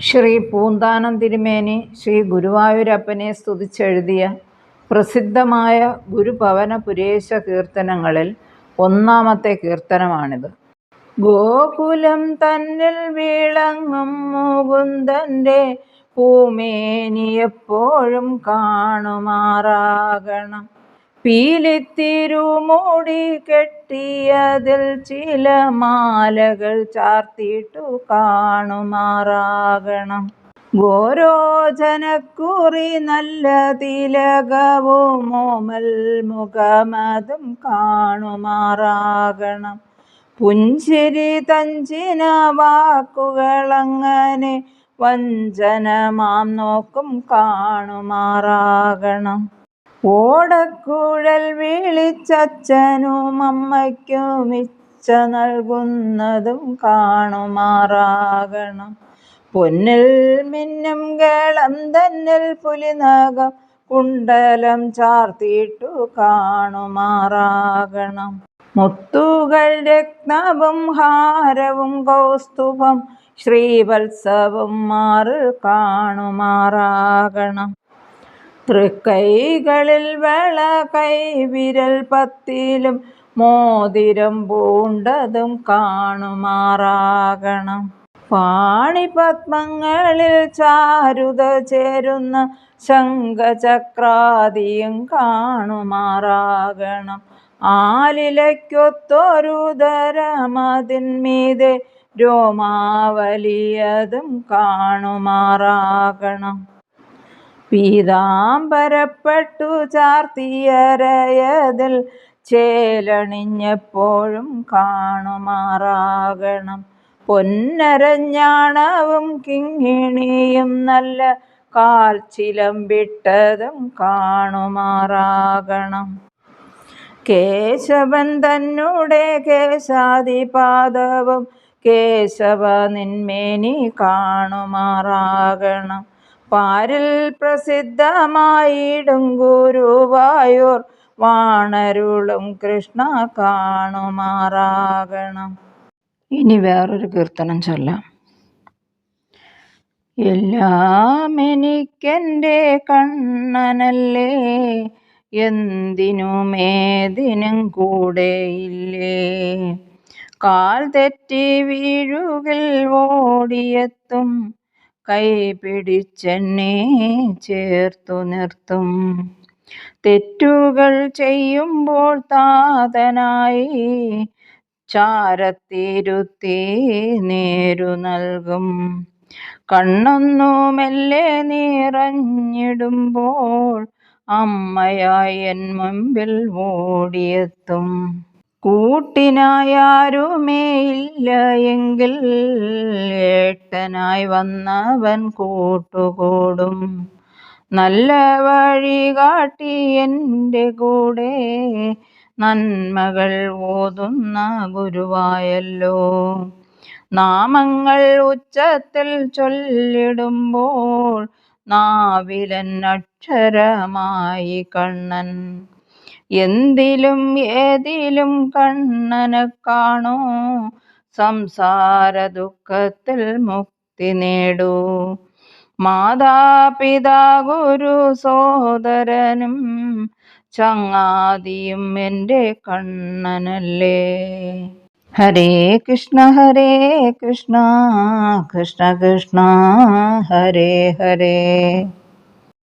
ശ്രീ പൂന്താനം തിരുമേനി ശ്രീ ഗുരുവായൂരപ്പനെ സ്തുതിച്ചെഴുതിയ പ്രസിദ്ധമായ ഗുരുഭവനപുരേശ കീർത്തനങ്ങളിൽ ഒന്നാമത്തെ കീർത്തനമാണിത്. ഗോകുലം തന്നിൽ വിളങ്ങും മുകുന്ദൻ്റെ പൂമേനി എപ്പോഴും കാണുമാറാകണം. പീലിത്തിരുമുടി കെട്ടിയതിൽ ചില മാലകൾ ചാർത്തിയിട്ടു കാണുമാറാകണം. ഗോരോചനക്കുറി നല്ല തിലകവും ഓമൽ മുഖമതും കാണുമാറാകണം. പുഞ്ചിരി തഞ്ചിന വാക്കുകളങ്ങനെ വഞ്ചനമാം നോക്കും കാണുമാറാകണം. ഓടക്കുഴൽ വിളിച്ചച്ഛനും അമ്മയ്ക്കും ഇച്ഛ നൽകുന്നതും കാണുമാറാകണം. പൊന്നിൽ മിന്നും ഗളം തന്നിൽ പുലിനകം കുണ്ടലം ചാർത്തിയിട്ടു കാണുമാറാകണം. മുത്തുകൾ രത്നവും ഹാരവും കൗസ്തുഭം ശ്രീവത്സവും മാറിൽ കാണുമാറാകണം. തൃക്കൈകളിൽ വള കൈവിരൽ പത്തിലും മോതിരം പൂണ്ടതും കാണുമാറാകണം. പാണിപത്മങ്ങളിൽ ചാരുത ചേരുന്ന ശംഖചക്രാദിയും കാണുമാറാകണം. ആലിലയ്ക്കൊത്തൊരുദരമതിന്മീതെ രോമാവലിയതും കാണുമാറാകണം. പീതാംബരപ്പട്ടു ചാർത്തിയരയതിൽ ചേലണിഞ്ഞെപ്പോഴും കാണുമാറാകണം. പൊന്നരഞ്ഞാണവും കിങ്ങിണിയും നല്ല കാൽച്ചിലമ്പിട്ടതും കാണുമാറാകണം. കേശവൻ തന്നെ കേശാദിപാദവും കേശവ നിന്മേനി കാണുമാറാകണം. പാരിൽ പ്രസിദ്ധമായിടും ഗുരുവായൂർ വാണരുളും കൃഷ്ണ കാണുമാറാകണം. ഇനി വേറൊരു കീർത്തനം ചൊല്ലാം. എല്ലാം എനിക്കെൻ്റെ കണ്ണനല്ലേ, എന്തിനുമേതിനും കൂടെയില്ലേ. കാൽ തെറ്റി വീഴുകിൽ ഓടിയെത്തും, കൈ പിടിച്ചെന്നെ ചേർത്തു നിർത്തും. തെറ്റുകൾ ചെയ്യുമ്പോൾ താതനായി ചാരത്തിരുത്തി നേരു നൽകും. കണ്ണൊന്നു മെല്ലെ നിറഞ്ഞിടുമ്പോൾ അമ്മയായി എൻ മുമ്പിൽ ഓടിയെത്തും. കൂട്ടിനായാരുമേ ഇല്ല എങ്കിൽ ഏട്ടനായി വന്നവൻ കൂട്ടുകൂടും. നല്ല വഴി കാട്ടി എൻ്റെ കൂടെ നന്മകൾ ഓതുന്ന ഗുരുവായല്ലോ. നാമങ്ങൾ ഉച്ചത്തിൽ ചൊല്ലിടുമ്പോൾ നാവിലൻ അക്ഷരമായി കണ്ണൻ. എന്തിലും ഏതിലും കണ്ണനെ കാണൂ, സംസാര ദുഃഖത്തിൽ മുക്തി നേടൂ. മാതാപിതാ ഗുരു സോദരനും ചങ്ങാതിയും എൻ്റെ കണ്ണനല്ലേ. ഹരേ കൃഷ്ണ കൃഷ്ണ കൃഷ്ണ ഹരേ ഹരേ.